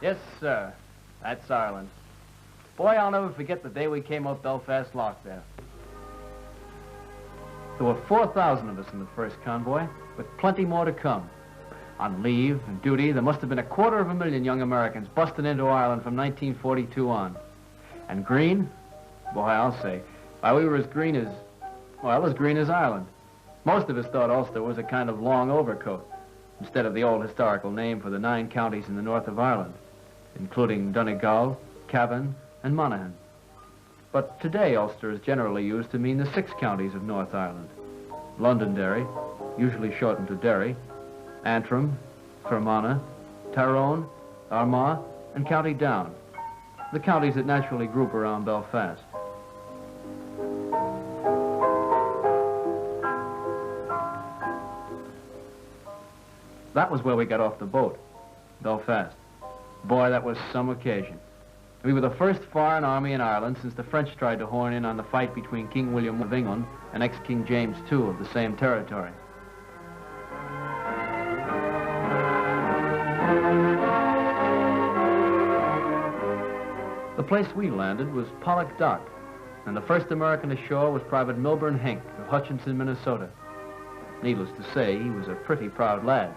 Yes, sir. That's Ireland. Boy, I'll never forget the day we came up Belfast Lock there. There were 4,000 of us in the first convoy, with plenty more to come. On leave and duty, there must have been 250,000 young Americans busting into Ireland from 1942 on. And green? Boy, I'll say, why, we were as green as Ireland. Most of us thought Ulster was a kind of long overcoat, instead of the old historical name for the 9 counties in the north of Ireland, including Donegal, Cavan, and Monaghan. But today, Ulster is generally used to mean the 6 counties of North Ireland. Londonderry, usually shortened to Derry, Antrim, Fermanagh, Tyrone, Armagh, and County Down, the counties that naturally group around Belfast. That was where we got off the boat, Belfast. Boy, that was some occasion. We were the first foreign army in Ireland since the French tried to horn in on the fight between King William of England and ex-King James II of the same territory. The place we landed was Pollock Dock, and the first American ashore was Private Milburn Henk of Hutchinson, Minnesota. Needless to say, he was a pretty proud lad.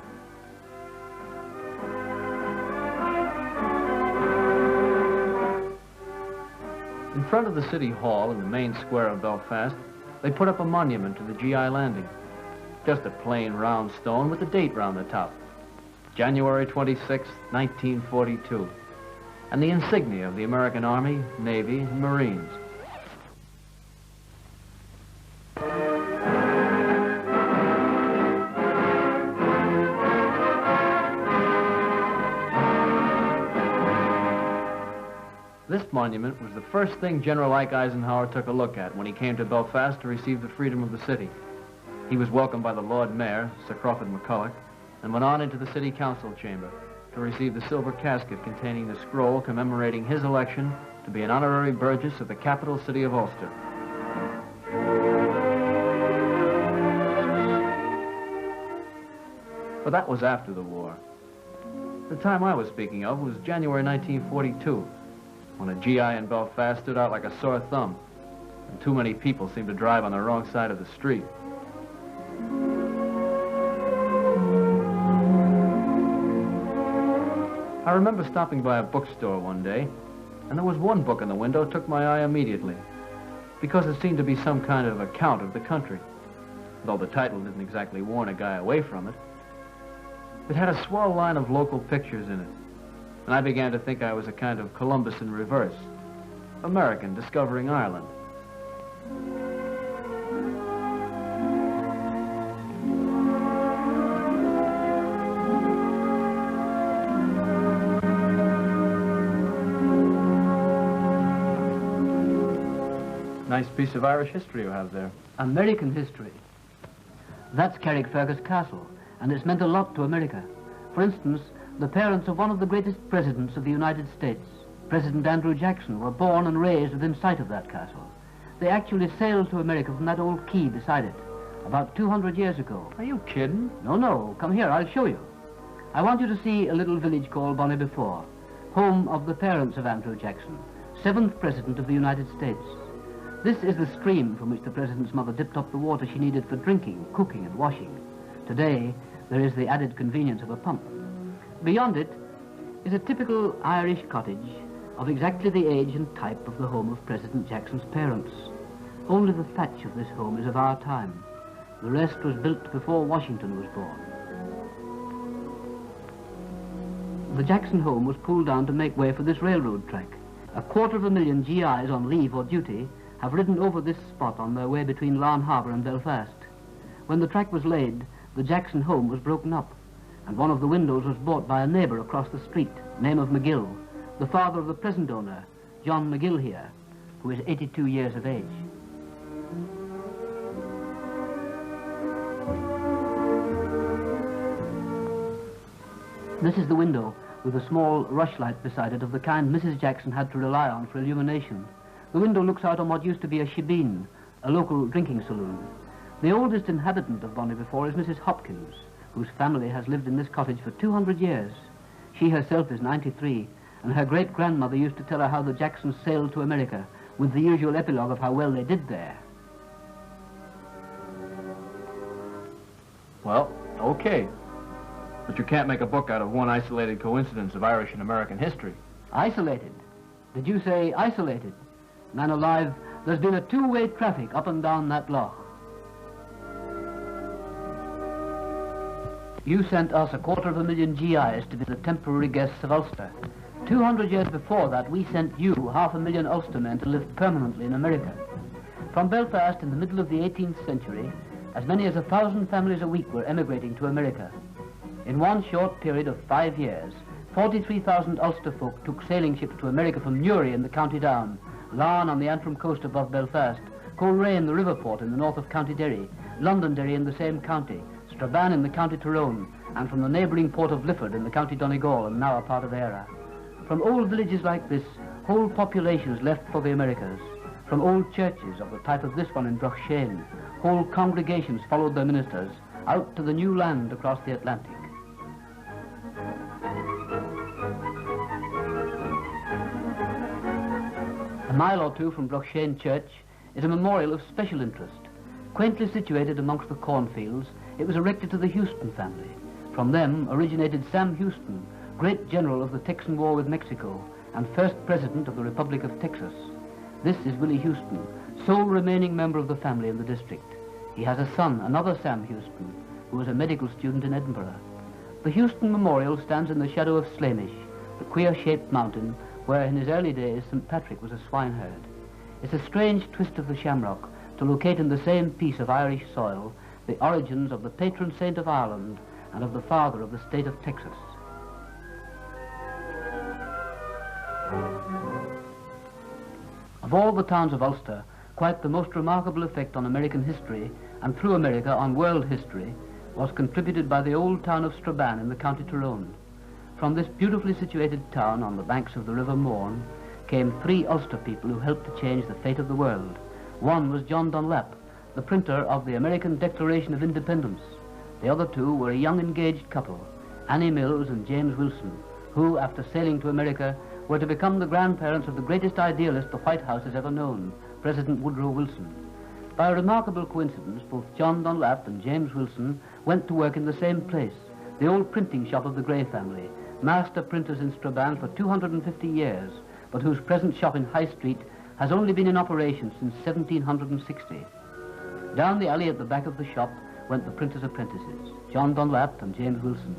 In front of the City Hall in the main square of Belfast, they put up a monument to the G.I. landing. Just a plain round stone with a date round the top. January 26, 1942. And the insignia of the American Army, Navy, and Marines. This monument was the first thing General Ike Eisenhower took a look at when he came to Belfast to receive the freedom of the city. He was welcomed by the Lord Mayor, Sir Crawford McCulloch, and went on into the City Council chamber to receive the silver casket containing the scroll commemorating his election to be an honorary burgess of the capital city of Ulster. But that was after the war. The time I was speaking of was January 1942. When a GI in Belfast stood out like a sore thumb, and too many people seemed to drive on the wrong side of the street. I remember stopping by a bookstore one day, and there was one book in the window that took my eye immediately, because it seemed to be some kind of account of the country, though the title didn't exactly warn a guy away from it. It had a swell line of local pictures in it, and I began to think I was a kind of Columbus in reverse, American discovering Ireland. Nice piece of Irish history you have there. American history. That's Carrickfergus Castle, and it's meant a lot to America. For instance, the parents of one of the greatest presidents of the United States, President Andrew Jackson, were born and raised within sight of that castle. They actually sailed to America from that old quay beside it, about 200 years ago. Are you kidding? No, no. Come here, I'll show you. I want you to see a little village called Bonnybefore, home of the parents of Andrew Jackson, 7th President of the United States. This is the stream from which the President's mother dipped up the water she needed for drinking, cooking, and washing. Today, there is the added convenience of a pump. Beyond it is a typical Irish cottage of exactly the age and type of the home of President Jackson's parents. Only the thatch of this home is of our time. The rest was built before Washington was born. The Jackson home was pulled down to make way for this railroad track. 250,000 GIs on leave or duty have ridden over this spot on their way between Larne Harbour and Belfast. When the track was laid, the Jackson home was broken up, and one of the windows was bought by a neighbour across the street, name of McGill, the father of the present owner, John McGill here, who is 82 years of age. This is the window with a small rushlight beside it of the kind Mrs. Jackson had to rely on for illumination. The window looks out on what used to be a shebeen, a local drinking saloon. The oldest inhabitant of Bonnybefore is Mrs. Hopkins, whose family has lived in this cottage for 200 years. She herself is 93, and her great-grandmother used to tell her how the Jacksons sailed to America, with the usual epilogue of how well they did there. Well, okay. But you can't make a book out of one isolated coincidence of Irish and American history. Isolated? Did you say isolated? Man alive, there's been a two-way traffic up and down that loch. You sent us 250,000 GIs to be the temporary guests of Ulster. 200 years before that, we sent you 500,000 Ulstermen to live permanently in America. From Belfast in the middle of the 18th century, as many as 1,000 families a week were emigrating to America. In one short period of 5 years, 43,000 Ulster folk took sailing ships to America from Newry in the County Down, Larne on the Antrim coast above Belfast, Coleraine in the river port in the north of County Derry, Londonderry in the same county, Straban in the County Tyrone, and from the neighbouring port of Lifford in the County Donegal and now a part of Era. From old villages like this, whole populations left for the Americas. From old churches of the type of this one in Bruchshane, whole congregations followed their ministers out to the new land across the Atlantic. A mile or two from Bruchshane Church is a memorial of special interest. Quaintly situated amongst the cornfields, it was erected to the Houston family. From them originated Sam Houston, great general of the Texan War with Mexico and first president of the Republic of Texas. This is Willie Houston, sole remaining member of the family in the district. He has a son, another Sam Houston, who was a medical student in Edinburgh. The Houston Memorial stands in the shadow of Slamish, the queer-shaped mountain where in his early days St. Patrick was a swineherd. It's a strange twist of the shamrock to locate in the same piece of Irish soil the origins of the patron saint of Ireland and of the father of the state of Texas. Of all the towns of Ulster, quite the most remarkable effect on American history, and through America on world history, was contributed by the old town of Straban in the County Tyrone. From this beautifully situated town on the banks of the River Mourne came 3 Ulster people who helped to change the fate of the world. One was John Dunlap, the printer of the American Declaration of Independence. The other 2 were a young engaged couple, Annie Mills and James Wilson, who, after sailing to America, were to become the grandparents of the greatest idealist the White House has ever known, President Woodrow Wilson. By a remarkable coincidence, both John Dunlap and James Wilson went to work in the same place, the old printing shop of the Grey family, master printers in Straban for 250 years, but whose present shop in High Street has only been in operation since 1760. Down the alley at the back of the shop went the printers' apprentices, John Dunlap and James Wilson.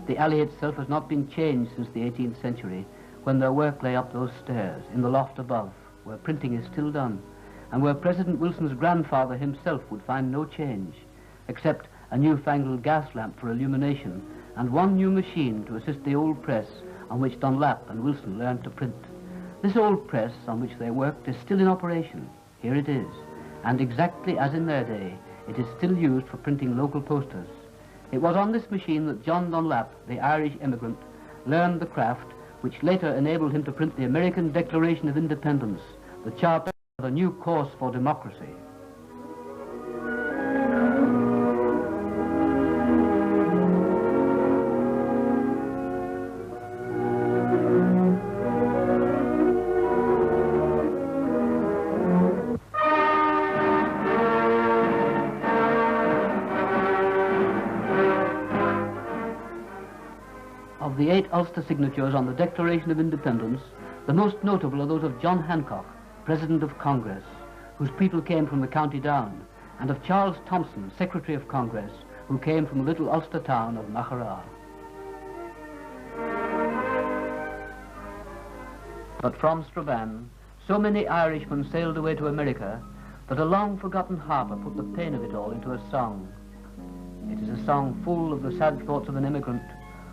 The alley itself has not been changed since the 18th century, when their work lay up those stairs, in the loft above, where printing is still done, and where President Wilson's grandfather himself would find no change, except a newfangled gas lamp for illumination, and one new machine to assist the old press on which Dunlap and Wilson learned to print. This old press on which they worked is still in operation. Here it is, and exactly as in their day, it is still used for printing local posters. It was on this machine that John Dunlap, the Irish immigrant, learned the craft which later enabled him to print the American Declaration of Independence, the charter of a new course for democracy. Of the 8 Ulster signatures on the Declaration of Independence, the most notable are those of John Hancock, President of Congress, whose people came from the County Down, and of Charles Thompson, Secretary of Congress, who came from the little Ulster town of Machara. But from Straban, so many Irishmen sailed away to America that a long-forgotten harper put the pain of it all into a song. It is a song full of the sad thoughts of an immigrant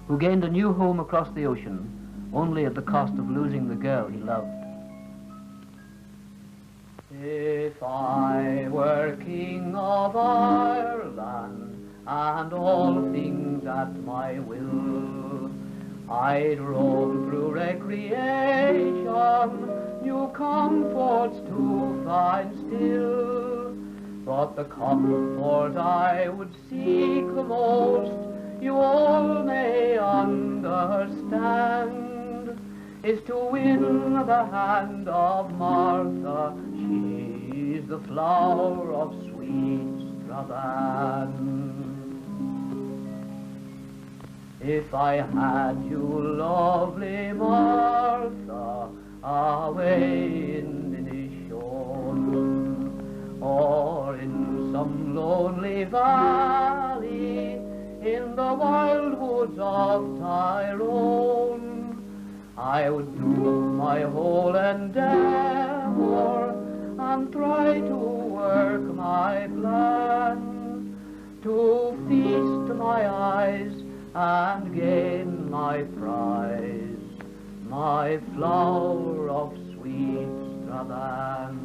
who gained a new home across the ocean, only at the cost of losing the girl he loved. If I were king of Ireland, and all things at my will, I'd roam through recreation, new comforts to find still. But the comfort I would seek the most you all may understand, is to win the hand of Martha. She's the flower of sweet Straban. If I had you, lovely Martha, away in Inishon, or in some lonely valley in the wild woods of Tyrone, I would do my whole endeavor and try to work my plan, to feast my eyes and gain my prize, my flower of sweet Straban.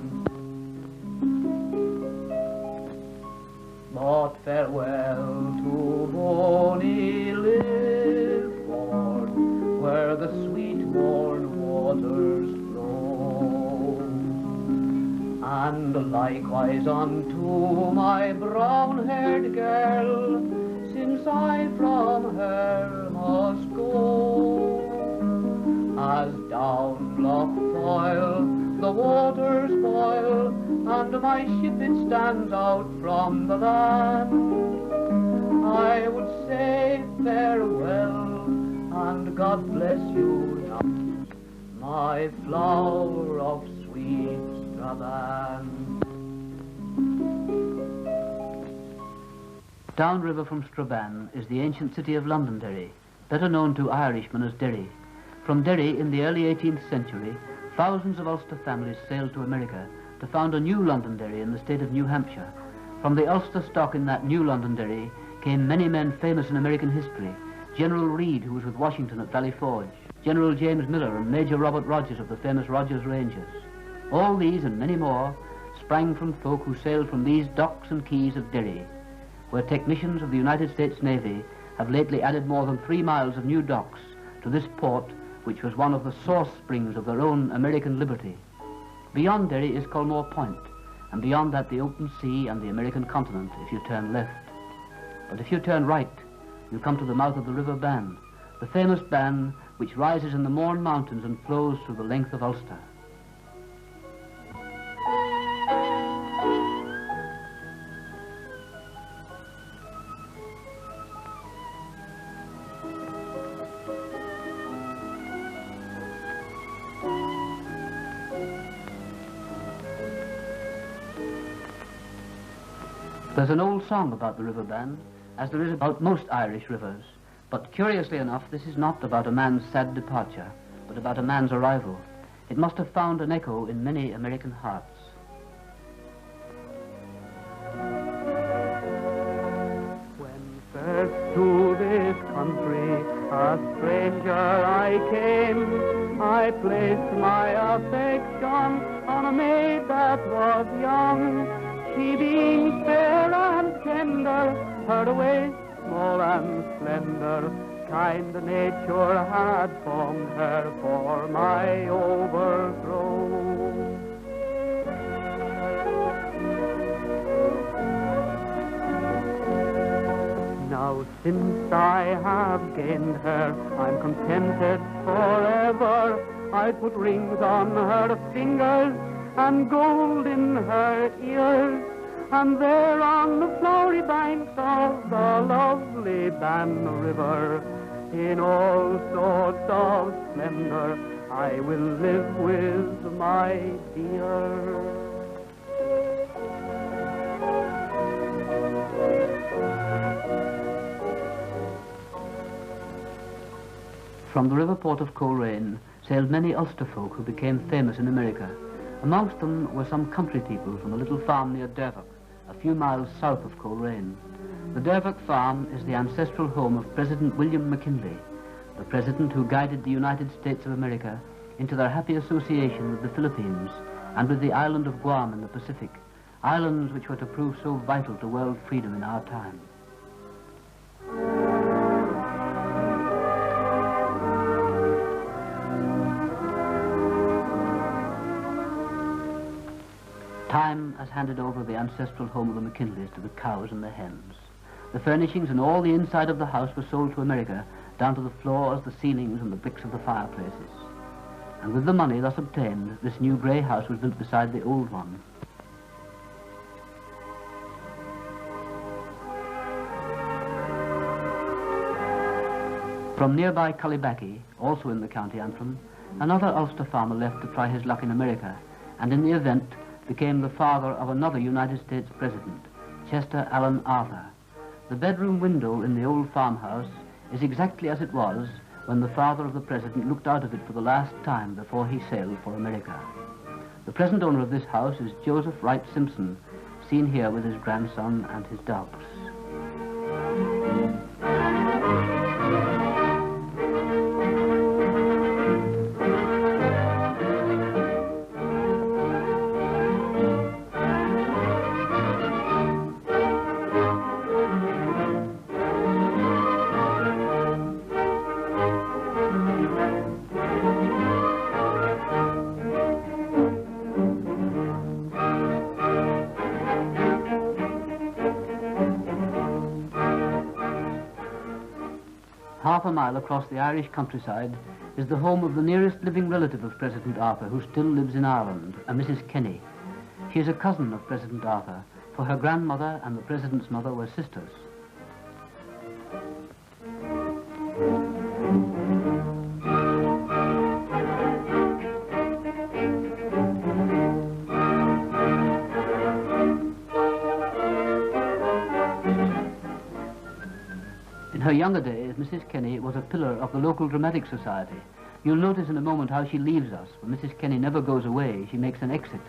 But farewell to bonny Lifford, where the sweet morn waters flow, and likewise unto my brown-haired girl, since I from her must go. As down Loch Foyle the waters boil, and my ship it stands out from the land, I would say farewell, and God bless you now, my flower of sweet Straban. Downriver from Straban is the ancient city of Londonderry, better known to Irishmen as Derry. From Derry, in the early 18th century, thousands of Ulster families sailed to America to found a new Londonderry in the state of New Hampshire. From the Ulster stock in that new Londonderry came many men famous in American history. General Reed, who was with Washington at Valley Forge, General James Miller, and Major Robert Rogers of the famous Rogers Rangers. All these and many more sprang from folk who sailed from these docks and quays of Derry, where technicians of the United States Navy have lately added more than 3 miles of new docks to this port, which was one of the source springs of their own American liberty. Beyond Derry is Culmore Point, and beyond that the open sea and the American continent if you turn left. But if you turn right, you come to the mouth of the River Bann, the famous Bann which rises in the Mourne Mountains and flows through the length of Ulster. There's an old song about the River Bann, as there is about most Irish rivers, but curiously enough, this is not about a man's sad departure, but about a man's arrival. It must have found an echo in many American hearts. When first to this country a stranger I came, I placed my affection on a maid that was young. She being fair and tender, her waist small and slender, kind nature had formed her for my overthrow. Now since I have gained her, I'm contented forever. I put rings on her fingers and gold in her ears, and there on the flowery banks of the lovely Bann River, in all sorts of splendor, I will live with my dear. From the river port of Coleraine sailed many Ulster folk who became famous in America. Amongst them were some country people from a little farm near Derry, a few miles south of Coleraine. The Derry farm is the ancestral home of President William McKinley, the president who guided the United States of America into their happy association with the Philippines and with the island of Guam in the Pacific, islands which were to prove so vital to world freedom in our time. Time has handed over the ancestral home of the McKinleys to the cows and the hens. The furnishings and all the inside of the house were sold to America, down to the floors, the ceilings, and the bricks of the fireplaces. And with the money thus obtained, this new grey house was built beside the old one. From nearby Cullibaccy, also in the county Antrim, another Ulster farmer left to try his luck in America, and in the event became the father of another United States president, Chester Allen Arthur. The bedroom window in the old farmhouse is exactly as it was when the father of the president looked out of it for the last time before he sailed for America. The present owner of this house is Joseph Wright Simpson, seen here with his grandson and his dogs. Half a mile across the Irish countryside is the home of the nearest living relative of President Arthur, who still lives in Ireland, a Mrs. Kenny. She is a cousin of President Arthur, for her grandmother and the President's mother were sisters. In her younger days, Mrs. Kenny was a pillar of the local dramatic society. You'll notice in a moment how she leaves us. When Mrs. Kenny never goes away, she makes an exit.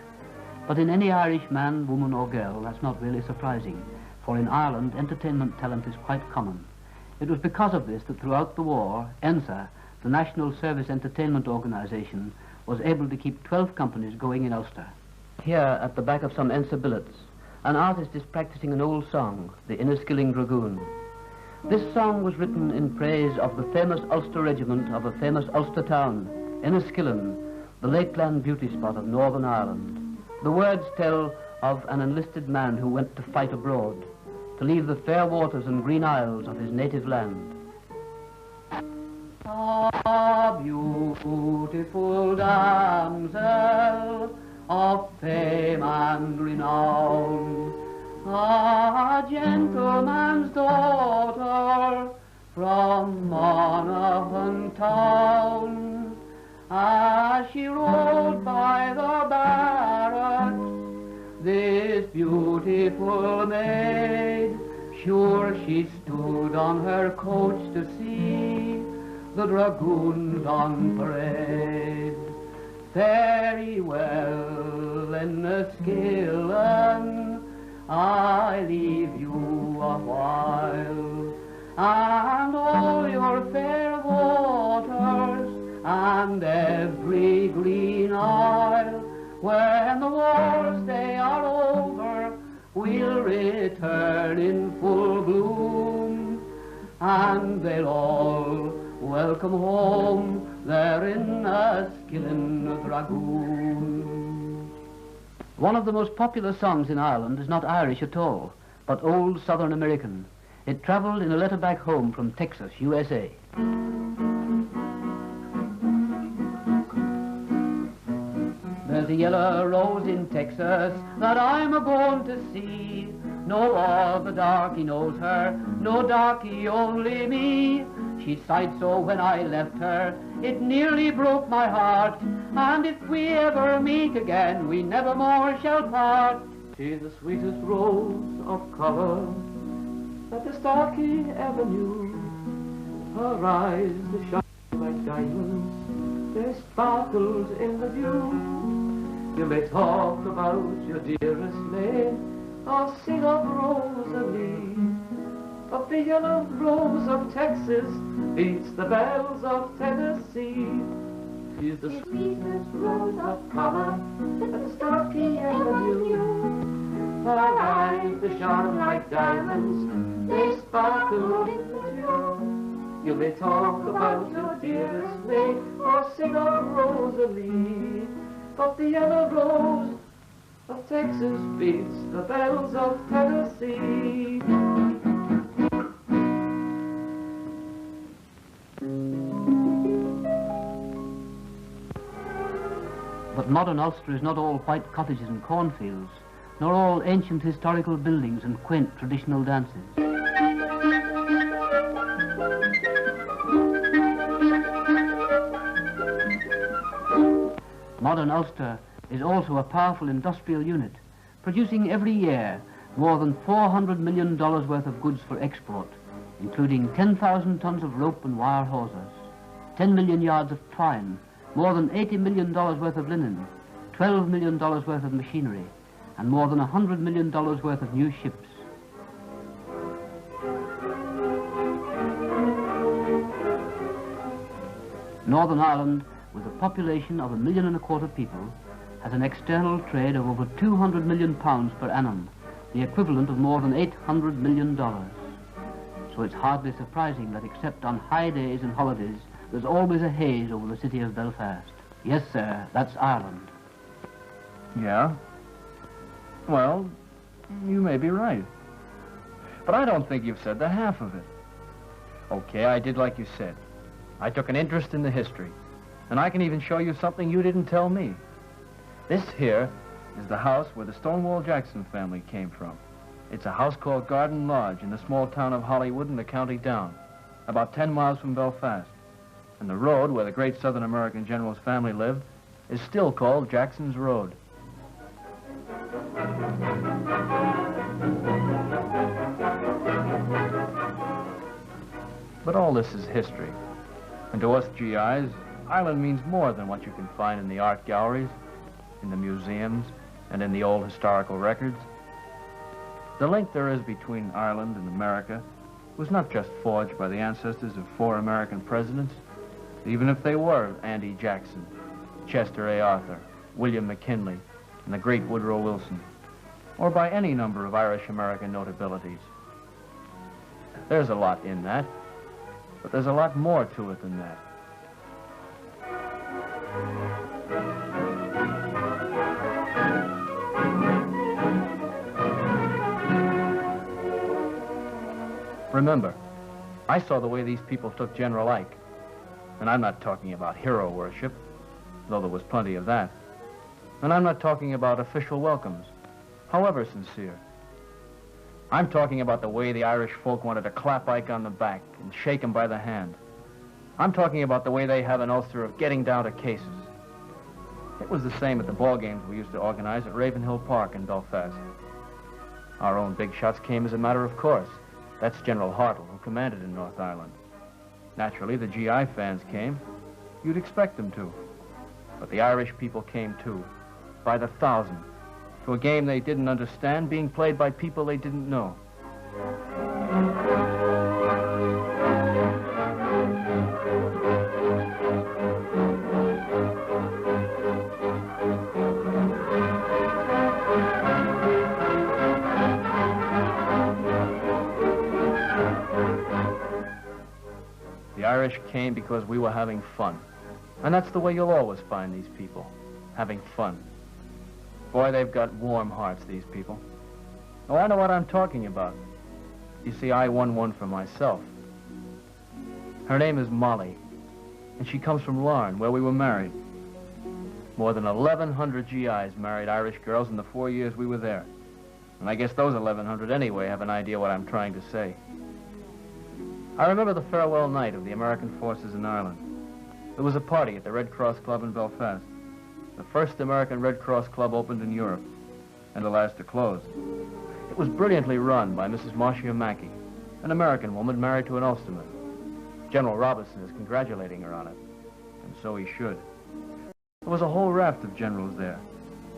But in any Irish man, woman or girl, that's not really surprising, for in Ireland, entertainment talent is quite common. It was because of this that throughout the war, ENSA, the National Service Entertainment Organisation, was able to keep 12 companies going in Ulster. Here, at the back of some ENSA billets, an artist is practicing an old song, the Inniskilling Dragoon. This song was written in praise of the famous Ulster regiment of a famous Ulster town, Enniskillen, the lakeland beauty spot of Northern Ireland. The words tell of an enlisted man who went to fight abroad, to leave the fair waters and green isles of his native land. Ah, beautiful damsel of fame and renown, a gentleman's daughter from Monaghan town, as she rode by the barracks, this beautiful maid, sure she stood on her coach to see the dragoons on parade. Very well, Enniskillen, I leave you a while, and all your fair waters, and every green isle. When the wars they are over, we'll return in full bloom, and they'll all welcome home their Enniskillen dragoon. One of the most popular songs in Ireland is not Irish at all, but old Southern American. It travelled in a letter back home from Texas, USA. There's a yellow rose in Texas that I'm a-going to see. No other darky knows her, no darky, only me. She sighed so when I left her, it nearly broke my heart. And if we ever meet again, we never more shall part. She's the sweetest rose of colour that the starky ever knew. Her eyes, they shine like diamonds, they sparkles in the dew. You may talk about your dearest maid, or sing of Rosalie, but the yellow rose of Texas beats the bells of Tennessee. She's the sweetest rose of colour that the starky ever knew. Her eyes, they shine like diamonds, they sparkle in the dew. You may talk about your dearest maid, or sing of Rosalie, but the yellow rose of Texas beats the bells of Tennessee. But modern Ulster is not all white cottages and cornfields, nor all ancient historical buildings and quaint traditional dances. Modern Ulster is also a powerful industrial unit, producing every year more than $400 million worth of goods for export, including 10,000 tons of rope and wire hawsers, 10 million yards of twine, more than $80 million worth of linen, $12 million worth of machinery, and more than $100 million worth of new ships. Northern Ireland, with a population of 1.25 million people, has an external trade of over £200 million per annum, the equivalent of more than $800 million. So it's hardly surprising that except on high days and holidays, there's always a haze over the city of Belfast. Yes, sir, that's Ireland. Yeah? Well, you may be right. But I don't think you've said the half of it. Okay, I did like you said. I took an interest in the history. And I can even show you something you didn't tell me. This here is the house where the Stonewall Jackson family came from. It's a house called Garden Lodge in the small town of Hollywood in the County Down, about 10 miles from Belfast. And the road where the great Southern American general's family lived is still called Jackson's Road. But all this is history. And to us GIs, Ireland means more than what you can find in the art galleries, in the museums, and in the old historical records. The link there is between Ireland and America was not just forged by the ancestors of 4 American presidents, even if they were Andy Jackson, Chester A. Arthur, William McKinley, and the great Woodrow Wilson, or by any number of Irish-American notabilities. There's a lot in that, but there's a lot more to it than that. Remember, I saw the way these people took General Ike. And I'm not talking about hero worship, though there was plenty of that. And I'm not talking about official welcomes, however sincere. I'm talking about the way the Irish folk wanted to clap Ike on the back and shake him by the hand. I'm talking about the way they have in Ulster of getting down to cases. It was the same at the ball games we used to organize at Ravenhill Park in Belfast. Our own big shots came as a matter of course. That's General Hartle, who commanded in North Ireland. Naturally, the GI fans came. You'd expect them to. But the Irish people came too, by the thousand, to a game they didn't understand, being played by people they didn't know. The Irish came because we were having fun. And that's the way you'll always find these people, having fun. Boy, they've got warm hearts, these people. Oh, I know what I'm talking about. You see, I won one for myself. Her name is Molly, and she comes from Larne, where we were married. More than 1,100 GIs married Irish girls in the 4 years we were there. And I guess those 1,100 anyway have an idea what I'm trying to say. I remember the farewell night of the American forces in Ireland. There was a party at the Red Cross Club in Belfast. The first American Red Cross Club opened in Europe, and the last to close. It was brilliantly run by Mrs. Marcia Mackey, an American woman married to an Ulsterman. General Robinson is congratulating her on it, and so he should. There was a whole raft of generals there,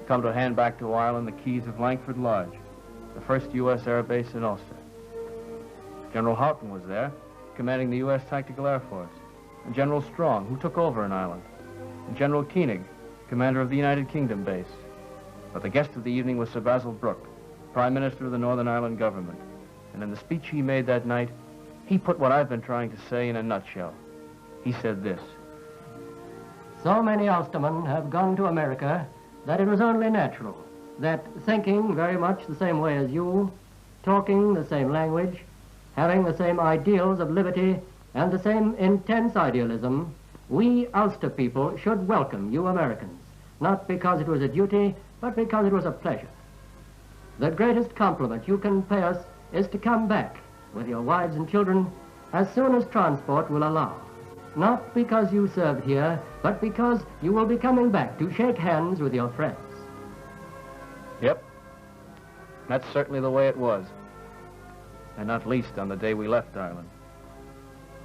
come to hand back to Ireland the keys of Langford Lodge, the first U.S. air base in Ulster. General Houghton was there, commanding the U.S. Tactical Air Force, and General Strong, who took over in Ireland, and General Koenig, commander of the United Kingdom base. But the guest of the evening was Sir Basil Brooke, Prime Minister of the Northern Ireland government. And in the speech he made that night, he put what I've been trying to say in a nutshell. He said this: So many Ulstermen have gone to America that it was only natural that, thinking very much the same way as you, talking the same language, having the same ideals of liberty and the same intense idealism, we Ulster people should welcome you Americans, not because it was a duty, but because it was a pleasure. The greatest compliment you can pay us is to come back with your wives and children as soon as transport will allow. Not because you served here, but because you will be coming back to shake hands with your friends. Yep. That's certainly the way it was. And not least on the day we left Ireland.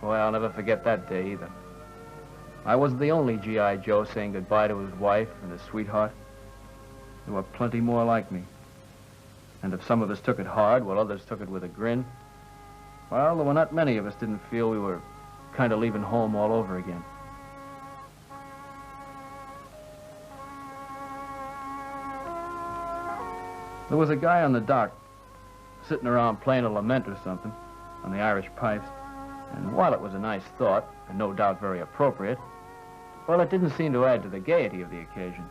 Boy, I'll never forget that day either. I wasn't the only G.I. Joe saying goodbye to his wife and his sweetheart. There were plenty more like me. And if some of us took it hard while others took it with a grin, well, there were not many of us didn't feel we were kind of leaving home all over again. There was a guy on the dock sitting around playing a lament or something on the Irish pipes, and while it was a nice thought, and no doubt very appropriate, well, it didn't seem to add to the gaiety of the occasion.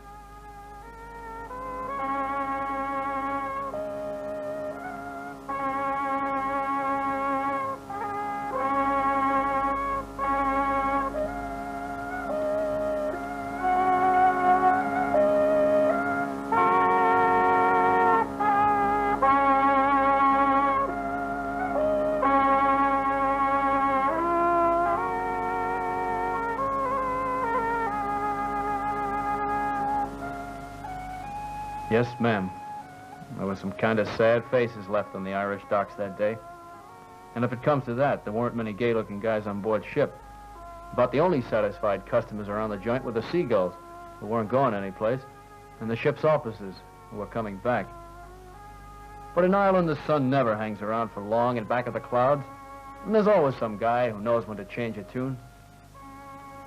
Yes, ma'am. There were some kind of sad faces left on the Irish docks that day. And if it comes to that, there weren't many gay-looking guys on board ship. About the only satisfied customers around the joint were the seagulls, who weren't going anyplace, and the ship's officers, who were coming back. But in Ireland, the sun never hangs around for long and back of the clouds, and there's always some guy who knows when to change a tune.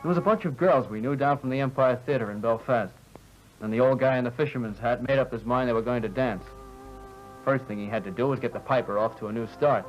There was a bunch of girls we knew down from the Empire Theatre in Belfast. And the old guy in the fisherman's hat made up his mind they were going to dance. First thing he had to do was get the piper off to a new start.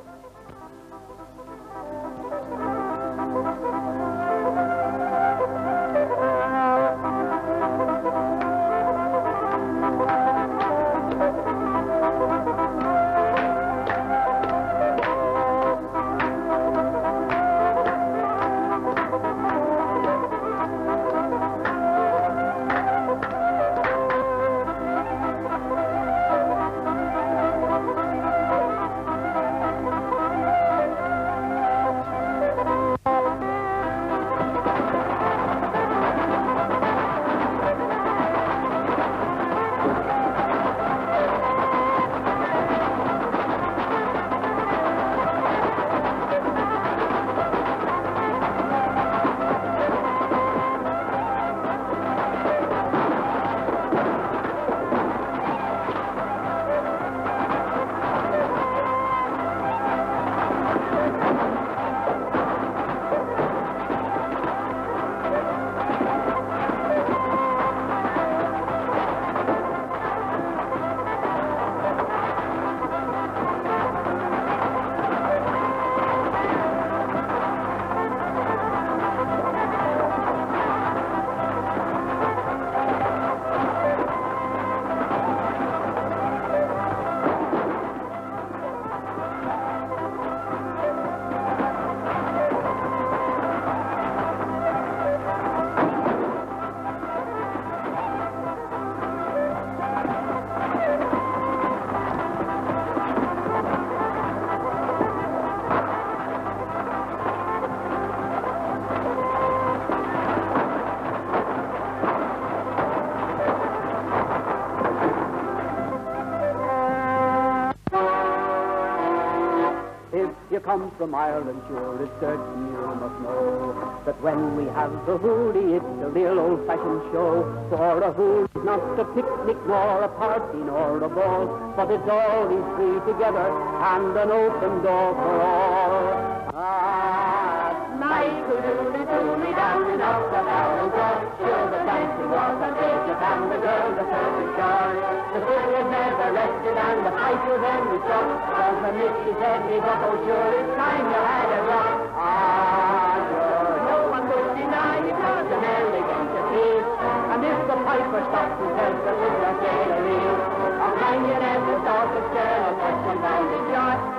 Come from Ireland, sure, it's certain you must know that when we have the hoolie, it's a real old-fashioned show. For a hoolie's not a picnic, nor a party, nor a ball, but it's all these three together and an open door for all. Ah, night hoolie down in Ulster, down and cross, sure the dancing was a Egypt and the girls are perfect sure. The fiddle never rested and the pipe was every struck, cause the missus said me, but oh sure it's time you had a rock. Ah, sure, no one would deny it was an elegant appeal, and if the piper stopped himself, the fiddler said a reel. I'll find you never thought of stir, but you found it short.